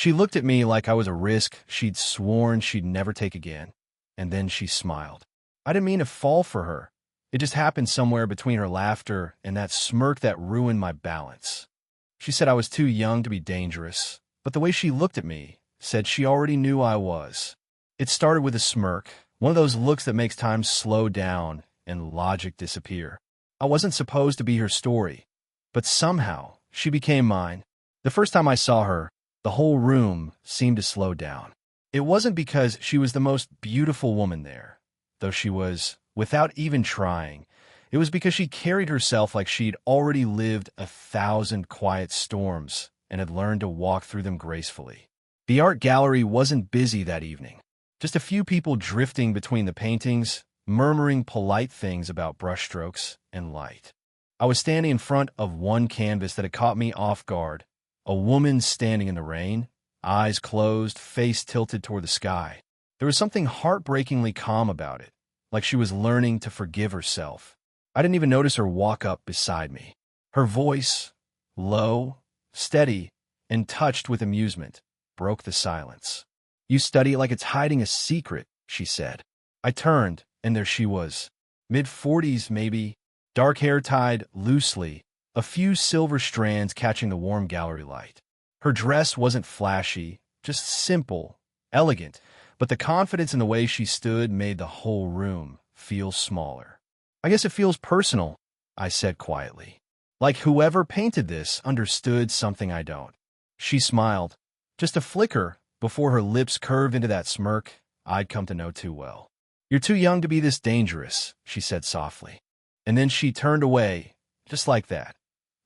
She looked at me like I was a risk she'd sworn she'd never take again, and then she smiled. I didn't mean to fall for her. It just happened somewhere between her laughter and that smirk that ruined my balance. She said I was too young to be dangerous, but the way she looked at me said she already knew I was. It started with a smirk, one of those looks that makes time slow down and logic disappear. I wasn't supposed to be her story, but somehow she became mine. The first time I saw her, the whole room seemed to slow down. It wasn't because she was the most beautiful woman there, though she was, without even trying. It was because she carried herself like she'd already lived 1,000 quiet storms and had learned to walk through them gracefully. The art gallery wasn't busy that evening. Just a few people drifting between the paintings, murmuring polite things about brushstrokes and light. I was standing in front of one canvas that had caught me off guard, a woman standing in the rain, eyes closed, face tilted toward the sky. There was something heartbreakingly calm about it, like she was learning to forgive herself. I didn't even notice her walk up beside me. Her voice, low, steady, and touched with amusement, broke the silence. "You study it like it's hiding a secret," she said. I turned, and there she was. Mid-40s, maybe, dark hair tied loosely, a few silver strands catching the warm gallery light. Her dress wasn't flashy, just simple, elegant, but the confidence in the way she stood made the whole room feel smaller. "I guess it feels personal," I said quietly. "Like whoever painted this understood something I don't." She smiled, just a flicker before her lips curved into that smirk I'd come to know too well. "You're too young to be this dangerous," she said softly. And then she turned away, just like that,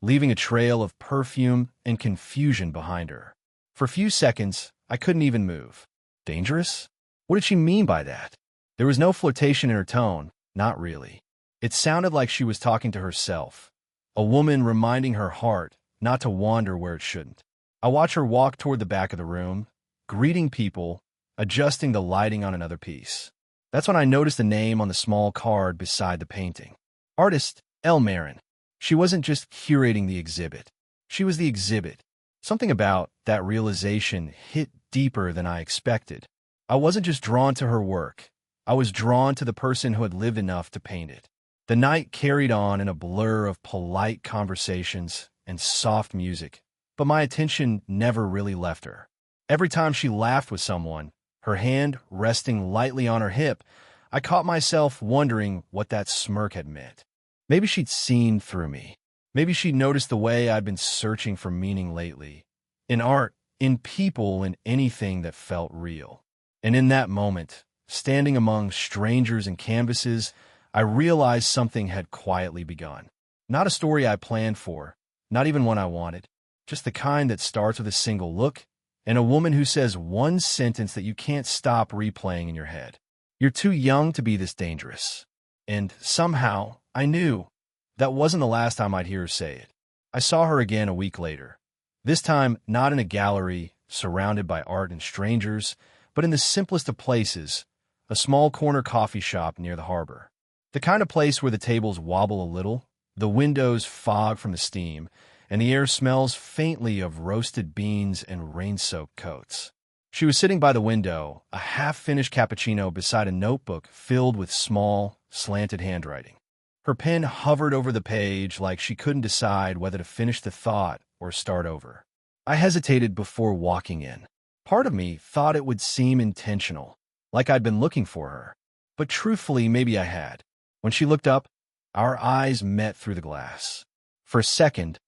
leaving a trail of perfume and confusion behind her. For a few seconds, I couldn't even move. Dangerous? What did she mean by that? There was no flirtation in her tone, not really. It sounded like she was talking to herself, a woman reminding her heart not to wander where it shouldn't. I watched her walk toward the back of the room, greeting people, adjusting the lighting on another piece. That's when I noticed the name on the small card beside the painting. Artist L. Marin. She wasn't just curating the exhibit. She was the exhibit. Something about that realization hit deeper than I expected. I wasn't just drawn to her work. I was drawn to the person who had lived enough to paint it. The night carried on in a blur of polite conversations and soft music, but my attention never really left her. Every time she laughed with someone, her hand resting lightly on her hip, I caught myself wondering what that smirk had meant. Maybe she'd seen through me. Maybe she'd noticed the way I'd been searching for meaning lately. In art, in people, in anything that felt real. And in that moment, standing among strangers and canvases, I realized something had quietly begun. Not a story I planned for, not even one I wanted, just the kind that starts with a single look and a woman who says one sentence that you can't stop replaying in your head. "You're too young to be this dangerous." And somehow, I knew that wasn't the last time I'd hear her say it. I saw her again a week later. This time, not in a gallery, surrounded by art and strangers, but in the simplest of places, a small corner coffee shop near the harbor. The kind of place where the tables wobble a little, the windows fog from the steam, and the air smells faintly of roasted beans and rain-soaked coats. She was sitting by the window, a half-finished cappuccino beside a notebook filled with small, slanted handwriting. Her pen hovered over the page like she couldn't decide whether to finish the thought or start over. I hesitated before walking in. Part of me thought it would seem intentional, like I'd been looking for her. But truthfully, maybe I had. When she looked up, our eyes met through the glass. For a second,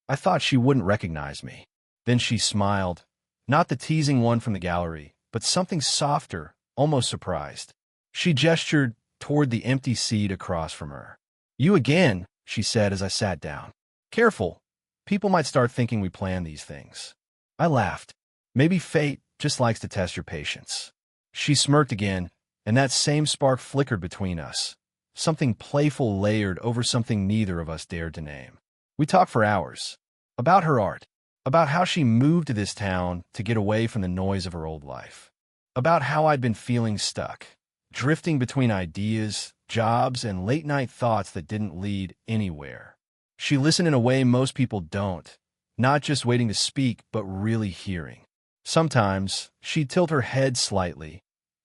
I thought she wouldn't recognize me. Then she smiled, not the teasing one from the gallery, but something softer, almost surprised. She gestured toward the empty seat across from her. "You again," she said as I sat down. "Careful. People might start thinking we plan these things." I laughed. Maybe fate just likes to test your patience. She smirked again, and that same spark flickered between us. Something playful layered over something neither of us dared to name. We talked for hours. About her art. About how she moved to this town to get away from the noise of her old life. About how I'd been feeling stuck, drifting between ideas, jobs, and late-night thoughts that didn't lead anywhere. She listened in a way most people don't, not just waiting to speak, but really hearing. Sometimes she'd tilt her head slightly,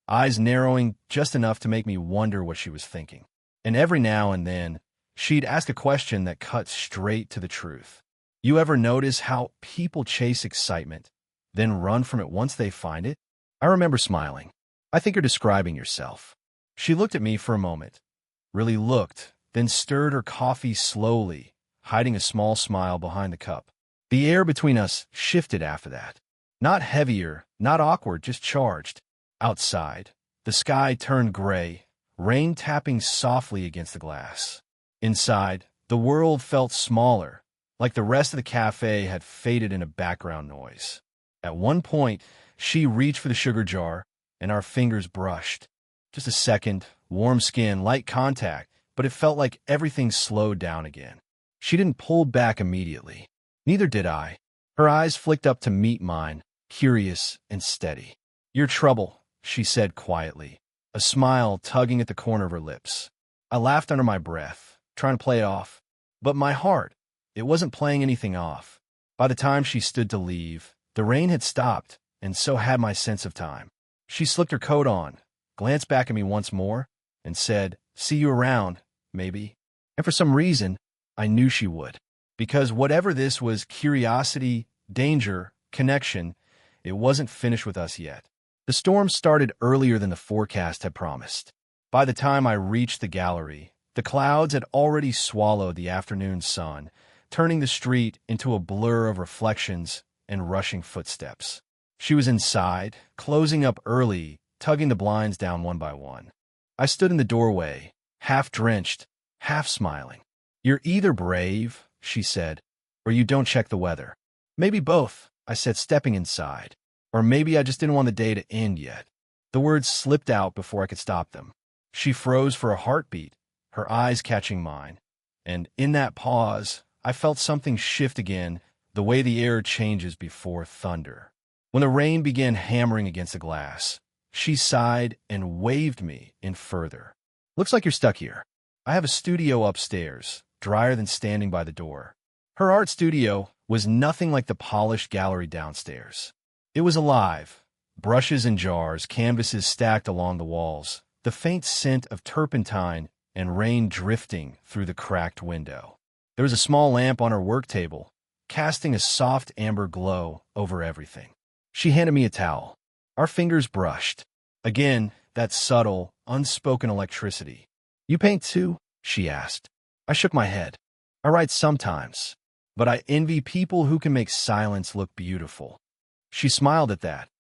eyes narrowing just enough to make me wonder what she was thinking. And every now and then, she'd ask a question that cut straight to the truth. You ever notice how people chase excitement, then run from it once they find it? I remember smiling. I think you're describing yourself. She looked at me for a moment, really looked, then stirred her coffee slowly, hiding a small smile behind the cup. The air between us shifted after that. Not heavier, not awkward, just charged. Outside, the sky turned gray, rain tapping softly against the glass. Inside, the world felt smaller, like the rest of the cafe had faded into background noise. At one point, she reached for the sugar jar, and our fingers brushed. Just a second, warm skin, light contact, but it felt like everything slowed down again. She didn't pull back immediately. Neither did I. Her eyes flicked up to meet mine, curious and steady. "Your trouble," she said quietly, a smile tugging at the corner of her lips. I laughed under my breath, trying to play it off. But my heart, it wasn't playing anything off. By the time she stood to leave, the rain had stopped, and so had my sense of time. She slicked her coat on, glanced back at me once more, and said, "See you around, maybe." And for some reason, I knew she would. Because whatever this was, curiosity, danger, connection, it wasn't finished with us yet. The storm started earlier than the forecast had promised. By the time I reached the gallery, the clouds had already swallowed the afternoon sun, turning the street into a blur of reflections and rushing footsteps. She was inside, closing up early, tugging the blinds down one by one. I stood in the doorway, half drenched, half smiling. "You're either brave," she said, "or you don't check the weather." "Maybe both," I said, stepping inside. Or maybe I just didn't want the day to end yet. The words slipped out before I could stop them. She froze for a heartbeat, her eyes catching mine. And in that pause, I felt something shift again, the way the air changes before thunder. When the rain began hammering against the glass, she sighed and waved me in further. "Looks like you're stuck here. I have a studio upstairs, drier than standing by the door." Her art studio was nothing like the polished gallery downstairs. It was alive, brushes in jars, canvases stacked along the walls, the faint scent of turpentine and rain drifting through the cracked window. There was a small lamp on her work table, casting a soft amber glow over everything. She handed me a towel. Our fingers brushed. Again, that subtle, unspoken electricity. "You paint too?" she asked. I shook my head. "I write sometimes, but I envy people who can make silence look beautiful." She smiled at that,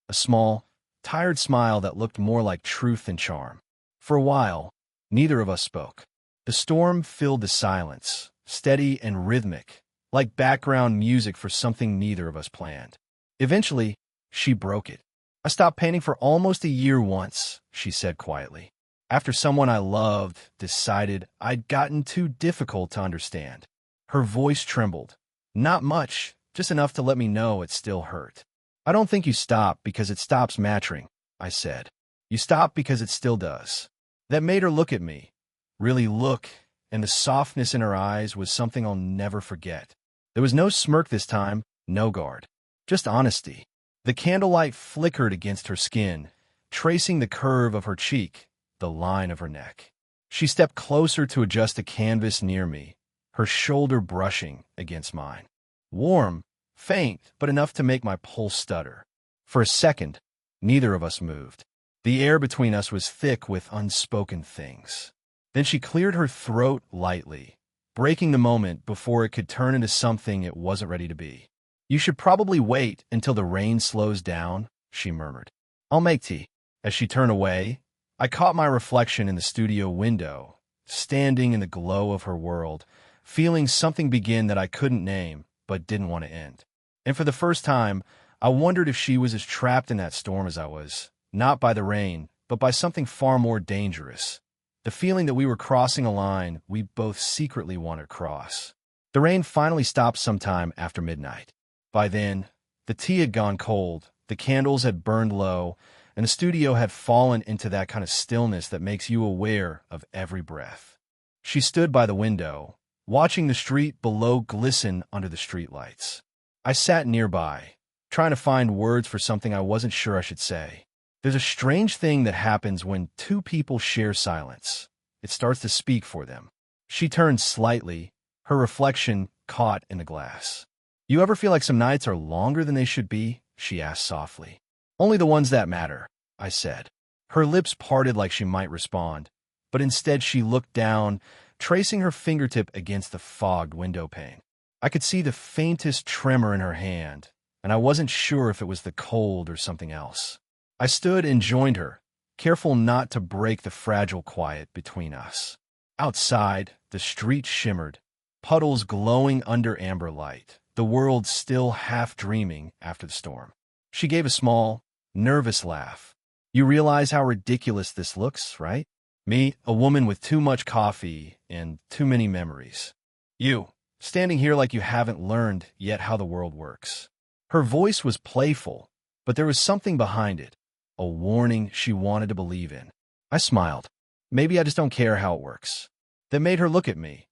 a small, tired smile that looked more like truth than charm. For a while, neither of us spoke. The storm filled the silence, steady and rhythmic, like background music for something neither of us planned. Eventually, she broke it. "I stopped painting for almost a year once," she said quietly. "After someone I loved decided I'd gotten too difficult to understand." Her voice trembled. Not much, just enough to let me know it still hurt. "I don't think you stop because it stops mattering," I said. "You stop because it still does." That made her look at me, really look, and the softness in her eyes was something I'll never forget. There was no smirk this time, no guard, just honesty. The candlelight flickered against her skin, tracing the curve of her cheek, the line of her neck. She stepped closer to adjust the canvas near me, her shoulder brushing against mine. Warm, faint, but enough to make my pulse stutter. For a second, neither of us moved. The air between us was thick with unspoken things. Then she cleared her throat lightly, breaking the moment before it could turn into something it wasn't ready to be. "You should probably wait until the rain slows down," she murmured. "I'll make tea." As she turned away, I caught my reflection in the studio window, standing in the glow of her world, feeling something begin that I couldn't name but didn't want to end. And for the first time, I wondered if she was as trapped in that storm as I was, not by the rain, but by something far more dangerous. The feeling that we were crossing a line we both secretly wanted to cross. The rain finally stopped sometime after midnight. By then, the tea had gone cold, the candles had burned low, and the studio had fallen into that kind of stillness that makes you aware of every breath. She stood by the window, watching the street below glisten under the streetlights. I sat nearby, trying to find words for something I wasn't sure I should say. There's a strange thing that happens when two people share silence. It starts to speak for them. She turned slightly, her reflection caught in the glass. You ever feel like some nights are longer than they should be? She asked softly. Only the ones that matter, I said. Her lips parted like she might respond, but instead she looked down, tracing her fingertip against the fogged window pane. I could see the faintest tremor in her hand, and I wasn't sure if it was the cold or something else. I stood and joined her, careful not to break the fragile quiet between us. Outside, the street shimmered, puddles glowing under amber light, the world still half dreaming after the storm. She gave a small, nervous laugh. You realize how ridiculous this looks, right? Me, a woman with too much coffee and too many memories. You, standing here like you haven't learned yet how the world works. Her voice was playful, but there was something behind it, a warning she wanted to believe in. I smiled. Maybe I just don't care how it works. That made her look at me.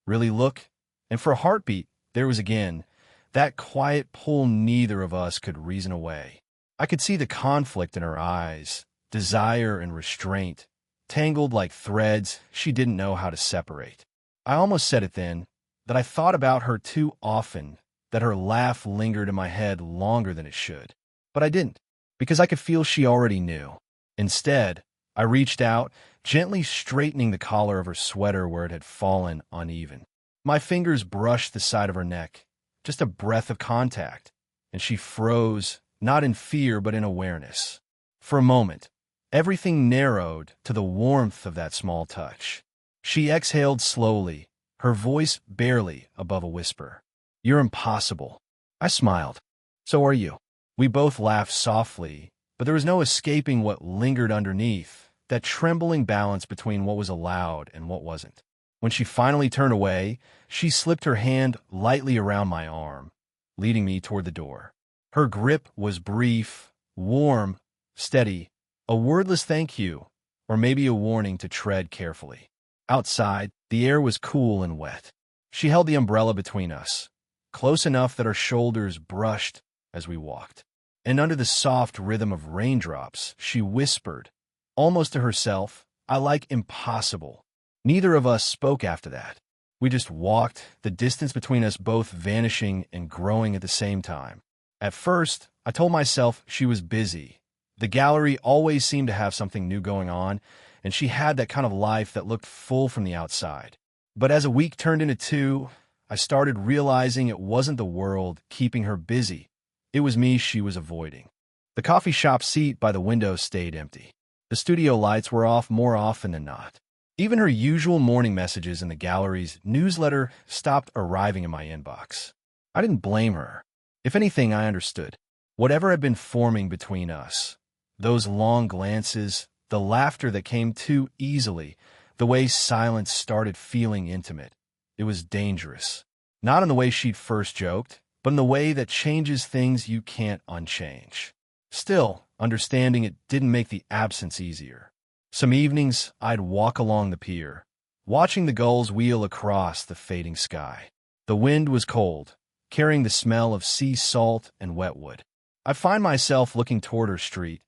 Really look, and for a heartbeat, there was again that quiet pull neither of us could reason away. I could see the conflict in her eyes, desire and restraint, tangled like threads she didn't know how to separate. I almost said it then, that I thought about her too often, that her laugh lingered in my head longer than it should. But I didn't, because I could feel she already knew. Instead, I reached out, gently straightening the collar of her sweater where it had fallen uneven. My fingers brushed the side of her neck, just a breath of contact, and she froze, not in fear but in awareness. For a moment, everything narrowed to the warmth of that small touch. She exhaled slowly, her voice barely above a whisper. You're impossible. I smiled. So are you. We both laughed softly, but there was no escaping what lingered underneath, that trembling balance between what was allowed and what wasn't. When she finally turned away, she slipped her hand lightly around my arm, leading me toward the door. Her grip was brief, warm, steady, a wordless thank you, or maybe a warning to tread carefully. Outside, the air was cool and wet. She held the umbrella between us, close enough that our shoulders brushed as we walked. And under the soft rhythm of raindrops, she whispered, almost to herself, I like impossible. Neither of us spoke after that. We just walked, the distance between us both vanishing and growing at the same time. At first, I told myself she was busy. The gallery always seemed to have something new going on, and she had that kind of life that looked full from the outside. But as a week turned into two, I started realizing it wasn't the world keeping her busy. It was me she was avoiding. The coffee shop seat by the window stayed empty. The studio lights were off more often than not. Even her usual morning messages in the gallery's newsletter stopped arriving in my inbox. I didn't blame her. If anything, I understood. Whatever had been forming between us, those long glances, the laughter that came too easily, the way silence started feeling intimate, it was dangerous. Not in the way she'd first joked, but in the way that changes things you can't unchange. Still, understanding it didn't make the absence easier. Some evenings, I'd walk along the pier, watching the gulls wheel across the fading sky. The wind was cold, carrying the smell of sea salt and wetwood. I'd find myself looking toward her street,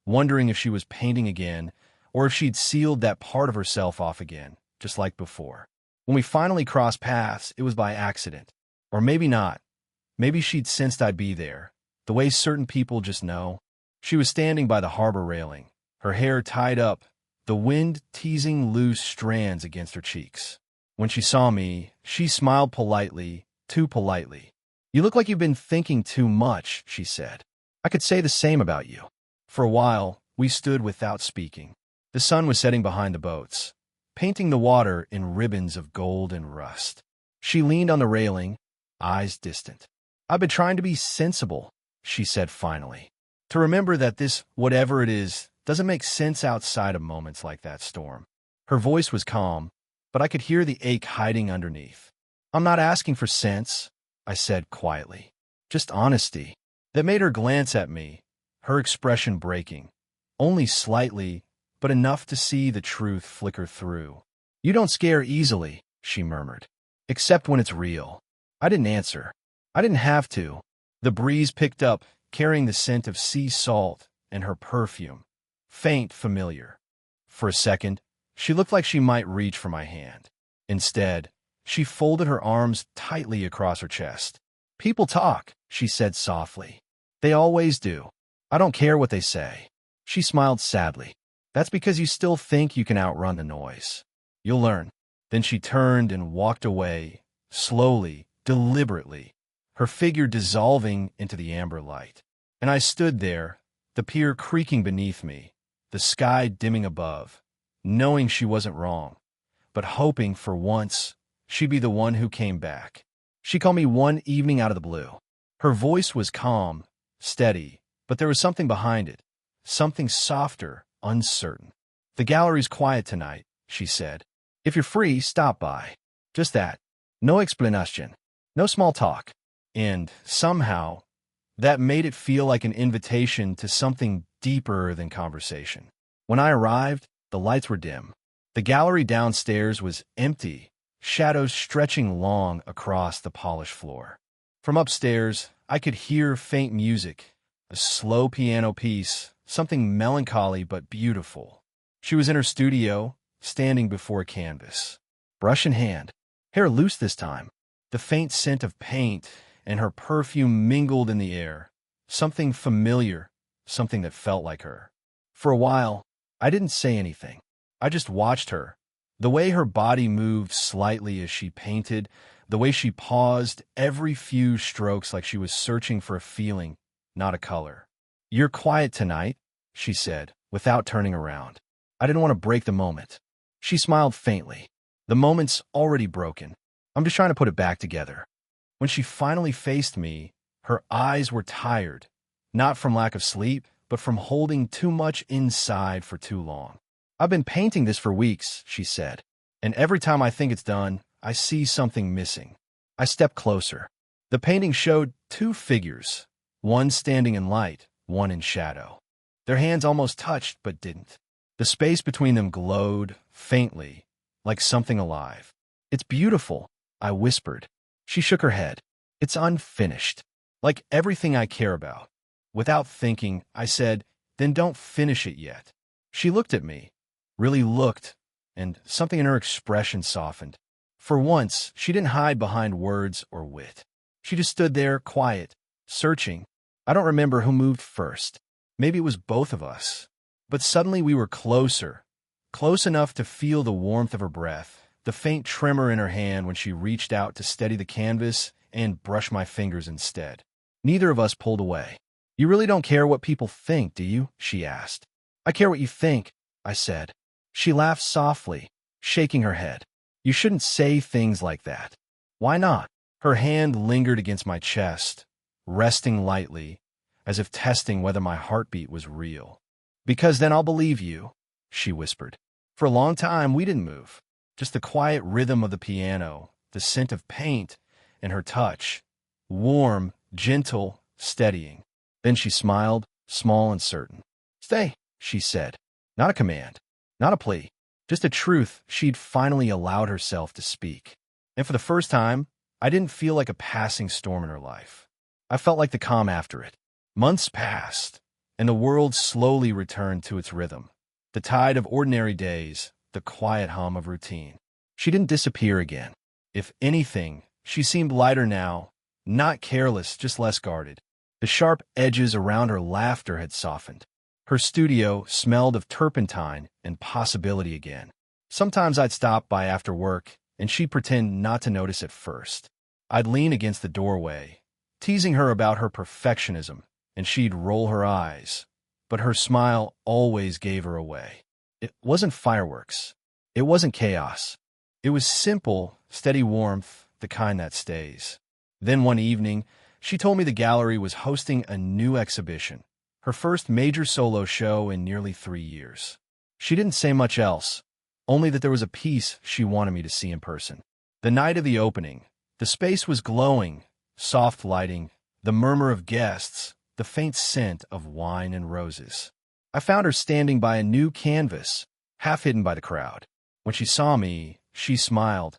wondering if she was painting again, or if she'd sealed that part of herself off again, just like before. When we finally crossed paths, it was by accident. Or maybe not. Maybe she'd sensed I'd be there, the way certain people just know. She was standing by the harbor railing, her hair tied up, the wind teasing loose strands against her cheeks. When she saw me, she smiled politely, too politely. You look like you've been thinking too much, she said. I could say the same about you. For a while, we stood without speaking. The sun was setting behind the boats, painting the water in ribbons of gold and rust. She leaned on the railing, eyes distant. I've been trying to be sensible, she said finally. To remember that this, whatever it is, doesn't make sense outside of moments like that storm. Her voice was calm, but I could hear the ache hiding underneath. I'm not asking for sense, I said quietly. Just honesty. That made her glance at me, her expression breaking. Only slightly, but enough to see the truth flicker through. You don't scare easily, she murmured. Except when it's real. I didn't answer. I didn't have to. The breeze picked up, carrying the scent of sea salt and her perfume, faint, familiar. For a second, she looked like she might reach for my hand. Instead, she folded her arms tightly across her chest. "People talk," she said softly. "They always do. I don't care what they say." She smiled sadly. "That's because you still think you can outrun the noise. You'll learn." Then she turned and walked away, slowly, deliberately, her figure dissolving into the amber light. And I stood there, the pier creaking beneath me, the sky dimming above, knowing she wasn't wrong, but hoping for once she'd be the one who came back. She called me one evening out of the blue. Her voice was calm, steady, but there was something behind it, something softer, uncertain. "The gallery's quiet tonight," she said. "If you're free, stop by." Just that. No explanation. No small talk. And somehow, that made it feel like an invitation to something deeper than conversation. When I arrived, the lights were dim. The gallery downstairs was empty, shadows stretching long across the polished floor. From upstairs, I could hear faint music, a slow piano piece, something melancholy but beautiful. She was in her studio, standing before a canvas, brush in hand, hair loose this time. The faint scent of paint and her perfume mingled in the air, something familiar, something that felt like her. For a while, I didn't say anything. I just watched her, the way her body moved slightly as she painted, the way she paused every few strokes like she was searching for a feeling, not a color. "You're quiet tonight," she said, without turning around. I didn't want to break the moment. She smiled faintly. "The moment's already broken. I'm just trying to put it back together." When she finally faced me, her eyes were tired, not from lack of sleep, but from holding too much inside for too long. "I've been painting this for weeks," she said, "and every time I think it's done, I see something missing." I stepped closer. The painting showed two figures, one standing in light, one in shadow. Their hands almost touched, but didn't. The space between them glowed, faintly, like something alive. "It's beautiful," I whispered. She shook her head. "It's unfinished, like everything I care about." Without thinking, I said, "Then don't finish it yet." She looked at me, really looked, and something in her expression softened. For once, she didn't hide behind words or wit. She just stood there, quiet, searching. I don't remember who moved first. Maybe it was both of us. But suddenly we were closer, close enough to feel the warmth of her breath, the faint tremor in her hand when she reached out to steady the canvas and brush my fingers instead. Neither of us pulled away. "You really don't care what people think, do you?" she asked. "I care what you think," I said. She laughed softly, shaking her head. "You shouldn't say things like that." "Why not?" Her hand lingered against my chest, resting lightly, as if testing whether my heartbeat was real. "Because then I'll believe you," she whispered. For a long time, we didn't move. Just the quiet rhythm of the piano, the scent of paint, and her touch. Warm, gentle, steadying. Then she smiled, small and certain. "Stay," she said. Not a command, not a plea, just a truth she'd finally allowed herself to speak. And for the first time, I didn't feel like a passing storm in her life. I felt like the calm after it. Months passed, and the world slowly returned to its rhythm. The tide of ordinary days, the quiet hum of routine. She didn't disappear again. If anything, she seemed lighter now, not careless, just less guarded. The sharp edges around her laughter had softened. Her studio smelled of turpentine and possibility again. Sometimes I'd stop by after work, and she'd pretend not to notice at first. I'd lean against the doorway, teasing her about her perfectionism, and she'd roll her eyes. But her smile always gave her away. It wasn't fireworks. It wasn't chaos. It was simple, steady warmth, the kind that stays. Then one evening, she told me the gallery was hosting a new exhibition, her first major solo show in nearly 3 years. She didn't say much else, only that there was a piece she wanted me to see in person. The night of the opening, the space was glowing, soft lighting, the murmur of guests, the faint scent of wine and roses. I found her standing by a new canvas, half hidden by the crowd. When she saw me, she smiled.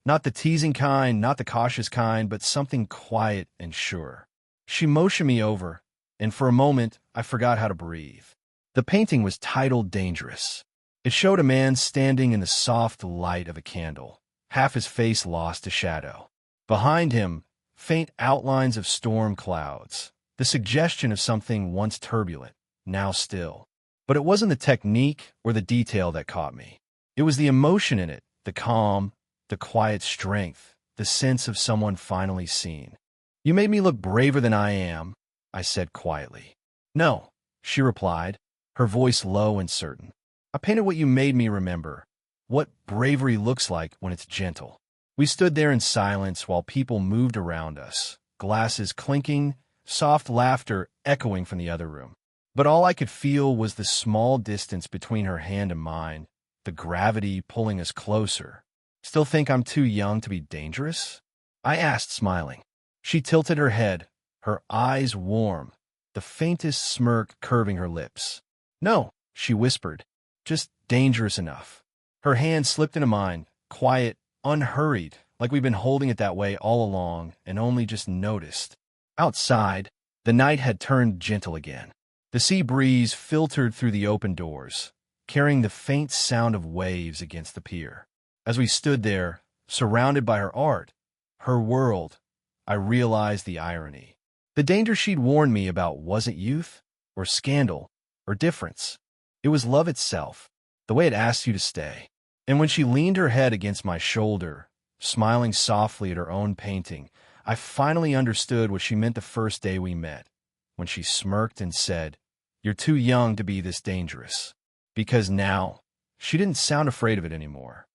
Not the teasing kind, not the cautious kind, but something quiet and sure. She motioned me over, and for a moment, I forgot how to breathe. The painting was titled Dangerous. It showed a man standing in the soft light of a candle, half his face lost to shadow. Behind him, faint outlines of storm clouds, the suggestion of something once turbulent, now still. But it wasn't the technique or the detail that caught me. It was the emotion in it, the calm, the quiet strength, the sense of someone finally seen. "You made me look braver than I am," I said quietly. "No," she replied, her voice low and certain. "I painted what you made me remember, what bravery looks like when it's gentle." We stood there in silence while people moved around us, glasses clinking, soft laughter echoing from the other room. But all I could feel was the small distance between her hand and mine, the gravity pulling us closer. "Still think I'm too young to be dangerous?" I asked, smiling. She tilted her head, her eyes warm, the faintest smirk curving her lips. "No," she whispered, "just dangerous enough." Her hand slipped into mine, quiet, unhurried, like we'd been holding it that way all along and only just noticed. Outside, the night had turned gentle again. The sea breeze filtered through the open doors, carrying the faint sound of waves against the pier. As we stood there, surrounded by her art, her world, I realized the irony. The danger she'd warned me about wasn't youth, or scandal, or difference. It was love itself, the way it asks you to stay. And when she leaned her head against my shoulder, smiling softly at her own painting, I finally understood what she meant the first day we met, when she smirked and said, "You're too young to be this dangerous." Because now, she didn't sound afraid of it anymore.